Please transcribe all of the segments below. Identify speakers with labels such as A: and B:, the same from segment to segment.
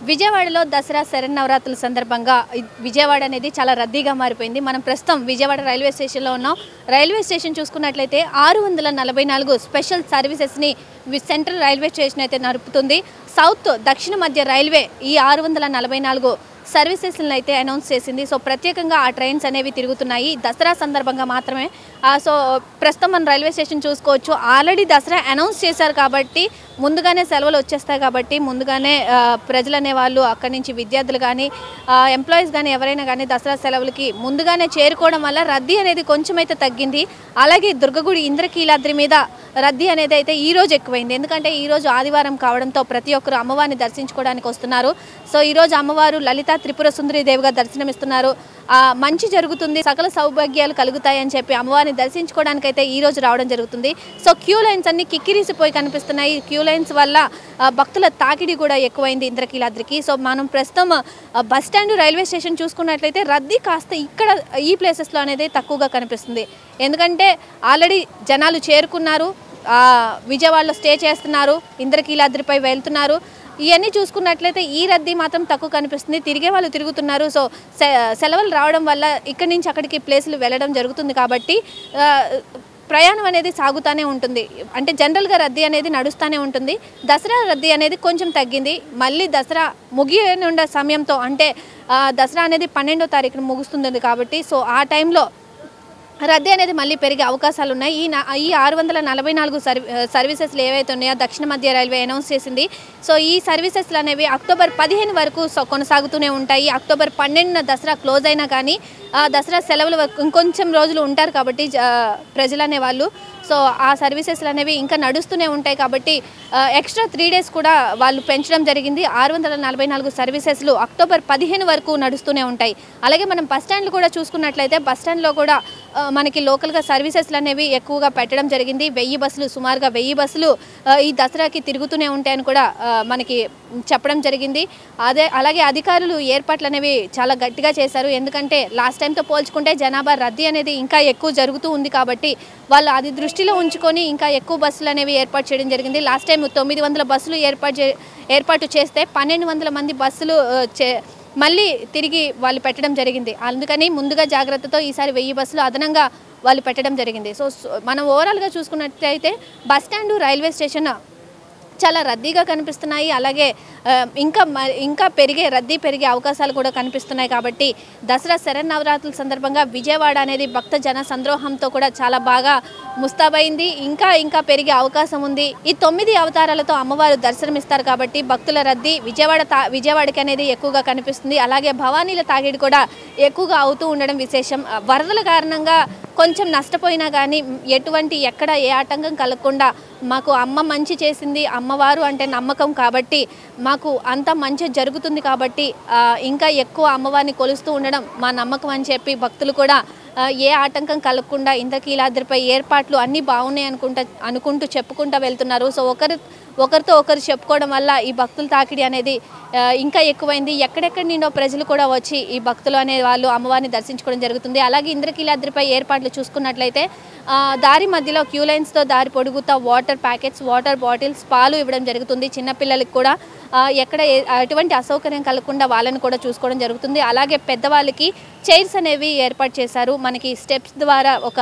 A: విజయవాడలో దసరా శరన్నవరాత్రుల సందర్భంగా విజయవాడ అనేది చాలా రద్దీగా మారిపోయింది. మనం ప్రస్తుతం విజయవాడ రైల్వే స్టేషన్లో ఉన్నాం. రైల్వే స్టేషన్ చూసుకున్నట్లయితే 644 స్పెషల్ సర్వీసెస్ని సెంట్రల్ రైల్వే స్టేషన్ అయితే నడుపుతుంది. సౌత్ దక్షిణ మధ్య రైల్వే ఈ 644 సర్వీసెస్లను అయితే అనౌన్స్ చేసింది. సో ప్రత్యేకంగా ఆ ట్రైన్స్ అనేవి తిరుగుతున్నాయి దసరా సందర్భంగా మాత్రమే. సో ప్రస్తుతం మన రైల్వే స్టేషన్ చూసుకోవచ్చు. ఆల్రెడీ దసరా అనౌన్స్ చేశారు కాబట్టి ముందుగానే సెలవులు వచ్చేస్తాయి కాబట్టి ముందుగానే ప్రజలు అనేవాళ్ళు అక్కడి నుంచి విద్యార్థులు కానీ ఎంప్లాయీస్ కానీ ఎవరైనా కానీ దసరా సెలవులకి ముందుగానే చేరుకోవడం వల్ల రద్దీ అనేది కొంచెం అయితే తగ్గింది. అలాగే దుర్గగుడి ఇంద్రకీలాద్రి మీద రద్దీ అనేది అయితే ఈరోజు ఎక్కువైంది. ఎందుకంటే ఈరోజు ఆదివారం కావడంతో ప్రతి ఒక్కరు అమ్మవారిని దర్శించుకోవడానికి వస్తున్నారు. సో ఈరోజు అమ్మవారు లలిత త్రిపుర సుందరి దేవిగా దర్శనమిస్తున్నారు. మంచి జరుగుతుంది, సకల సౌభాగ్యాలు కలుగుతాయని చెప్పి అమ్మవారిని దర్శించుకోవడానికి అయితే ఈరోజు రావడం జరుగుతుంది. సో క్యూ లైన్స్ అన్ని కిక్కిరీసిపోయి కనిపిస్తున్నాయి. క్యూ లైన్స్ వల్ల భక్తుల తాకిడి కూడా ఎక్కువైంది ఇంద్రకీలాద్రికి. సో మనం ప్రస్తుతం బస్ స్టాండ్ రైల్వే స్టేషన్ చూసుకున్నట్లయితే రద్దీ కాస్త ఇక్కడ ఈ ప్లేసెస్లో అనేది తక్కువగా కనిపిస్తుంది. ఎందుకంటే ఆల్రెడీ జనాలు చేరుకున్నారు, విజయవాడలో స్టే చేస్తున్నారు, ఇంద్రకీలాద్రిపై వెళ్తున్నారు. ఇవన్నీ చూసుకున్నట్లయితే ఈ రద్దీ మాత్రం తక్కువ కనిపిస్తుంది. తిరిగే వాళ్ళు తిరుగుతున్నారు. సో సెలవులు రావడం వల్ల ఇక్కడి నుంచి అక్కడికి ప్లేసులు వెళ్ళడం జరుగుతుంది కాబట్టి ప్రయాణం అనేది సాగుతూనే ఉంటుంది. అంటే జనరల్గా రద్దీ అనేది నడుస్తూనే ఉంటుంది. దసరా రద్దీ అనేది కొంచెం తగ్గింది. మళ్ళీ దసరా ముగియనుండే సమయంతో అంటే దసరా అనేది 12వ తారీఖున ముగుస్తుంది కాబట్టి సో ఆ టైంలో రద్దీ అనేది మళ్ళీ పెరిగే అవకాశాలు ఉన్నాయి. ఈ 644 సర్వీసెస్లు ఏవైతే ఉన్నాయో దక్షిణ మధ్య రైల్వే అనౌన్స్ చేసింది. సో ఈ సర్వీసెస్లు అనేవి అక్టోబర్ 15 వరకు కొనసాగుతూనే ఉంటాయి. అక్టోబర్ 12న దసరా క్లోజ్ అయినా కానీ దసరా సెలవులు ఇంకొంచెం రోజులు ఉంటారు కాబట్టి ప్రజలు అనేవాళ్ళు. సో ఆ సర్వీసెస్లు అనేవి ఇంకా నడుస్తూనే ఉంటాయి కాబట్టి ఎక్స్ట్రా 3 డేస్ కూడా వాళ్ళు పెంచడం జరిగింది. 644 సర్వీసెస్లు అక్టోబర్ 15 వరకు నడుస్తూనే ఉంటాయి. అలాగే మనం బస్ స్టాండ్లు కూడా చూసుకున్నట్లయితే బస్ స్టాండ్లో కూడా మనకి లోకల్గా సర్వీసెస్లు అనేవి ఎక్కువగా పెట్టడం జరిగింది. 1000 బస్సులు సుమారుగా 1000 బస్సులు ఈ దసరాకి తిరుగుతూనే ఉంటాయని కూడా మనకి చెప్పడం జరిగింది. అలాగే అధికారులు ఏర్పాట్లు అనేవి చాలా గట్టిగా చేశారు. ఎందుకంటే లాస్ట్ టైంతో పోల్చుకుంటే జనాభా రద్దీ అనేది ఇంకా ఎక్కువ జరుగుతూ ఉంది కాబట్టి వాళ్ళు అది దృష్టిలో ఉంచుకొని ఇంకా ఎక్కువ బస్సులు అనేవి ఏర్పాటు చేయడం జరిగింది. లాస్ట్ టైం 900 బస్సులు ఏర్పాటు చేస్తే 1200 మంది బస్సులు మళ్ళీ తిరిగి వాళ్ళు పెట్టడం జరిగింది. అందుకని ముందుగా జాగ్రత్తతో ఈసారి 1000 బస్సులు అదనంగా వాళ్ళు పెట్టడం జరిగింది. సో మనం ఓవరాల్గా చూసుకున్నట్లయితే బస్ స్టాండు రైల్వే స్టేషన్ చాలా రద్దీగా కనిపిస్తున్నాయి. అలాగే ఇంకా రద్దీ పెరిగే అవకాశాలు కూడా కనిపిస్తున్నాయి కాబట్టి దసరా శరన్నవరాత్రుల సందర్భంగా విజయవాడ అనేది భక్త జన సంద్రోహంతో కూడా చాలా బాగా ముస్తాబైంది. ఇంకా పెరిగే అవకాశం ఉంది. ఈ 9 అవతారాలతో అమ్మవారు దర్శనమిస్తారు కాబట్టి భక్తుల రద్దీ విజయవాడకి అనేది ఎక్కువగా కనిపిస్తుంది. అలాగే భవానీల తాకిడి కూడా ఎక్కువగా అవుతూ ఉండడం విశేషం. వరదల కారణంగా కొంచెం నష్టపోయినా కానీ ఎక్కడ ఏ ఆటంకం కలగకుండా మాకు అమ్మ మంచి చేసింది, అమ్మవారు అంటే నమ్మకం కాబట్టి మాకు అంత మంచి జరుగుతుంది కాబట్టి ఇంకా ఎక్కువ అమ్మవారిని కొలుస్తూ ఉండడం మా నమ్మకం అని చెప్పి భక్తులు కూడా ఏ ఆటంకం కలగకుండా ఇంద్రకీలాద్రిపై ఏర్పాట్లు అన్నీ బాగున్నాయి అనుకుంటూ చెప్పుకుంటూ వెళ్తున్నారు. సో ఒకరితో ఒకరు చెప్పుకోవడం వల్ల ఈ భక్తుల తాకిడి అనేది ఇంకా ఎక్కువైంది. ఎక్కడెక్కడి నుండో ప్రజలు కూడా వచ్చి ఈ భక్తులు అనే వాళ్ళు అమ్మవారిని దర్శించుకోవడం జరుగుతుంది. అలాగే ఇంద్రకీలాద్రిపై ఏర్పాట్లు చూసుకున్నట్లయితే దారి మధ్యలో క్యూ లైన్స్తో దారి పొడుగుతా వాటర్ ప్యాకెట్స్, వాటర్ బాటిల్స్, పాలు ఇవ్వడం జరుగుతుంది. చిన్నపిల్లలకి కూడా ఎక్కడ ఎటువంటి అసౌకర్యం కలగకుండా వాళ్ళని కూడా చూసుకోవడం జరుగుతుంది. అలాగే పెద్దవాళ్ళకి చైర్స్ అనేవి ఏర్పాటు చేశారు. మనకి స్టెప్స్ ద్వారా ఒక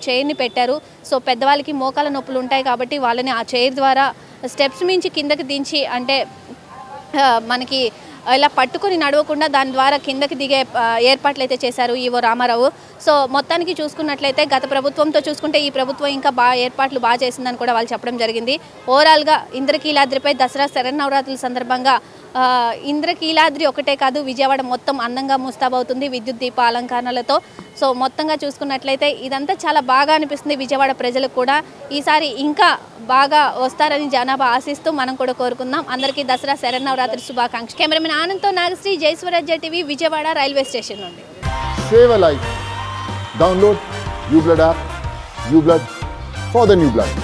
A: చైర్ని పెట్టారు. సో పెద్దవాళ్ళకి మోకాల నొప్పులు ఉంటాయి కాబట్టి వాళ్ళని ఆ చైర్ ద్వారా స్టెప్స్ మించి కిందకి దించి అంటే మనకి ఇలా పట్టుకొని నడవకుండా దాని ద్వారా కిందకి దిగే ఏర్పాట్లు అయితే చేశారు ఈవో రామారావు. సో మొత్తానికి చూసుకున్నట్లయితే గత ప్రభుత్వంతో చూసుకుంటే ఈ ప్రభుత్వం ఇంకా ఏర్పాట్లు బాగా చేసిందని కూడా వాళ్ళు చెప్పడం జరిగింది. ఓవరాల్గా ఇంద్రకీలాద్రిపై దసరా శరన్నవరాత్రుల సందర్భంగా ఇంద్రకీలాద్రి ఒకటే కాదు విజయవాడ మొత్తం అందంగా ముస్తాబవుతుంది విద్యుత్ దీప అలంకరణలతో. సో మొత్తంగా చూసుకున్నట్లయితే ఇదంతా చాలా బాగా అనిపిస్తుంది విజయవాడ ప్రజలకు కూడా. ఈసారి ఇంకా బాగా వస్తారని జనాభా ఆశిస్తూ మనం కూడా కోరుకుందాం. అందరికీ దసరా శరన్నవరాత్రి శుభాకాంక్షలు. కెమెరామెన్ ఆనంద్తో Nagasri, Jayaswarajya TV, Vijayawada railway station నుండి.
B: Save a life. Download uBlood app. uBlood for the new blood.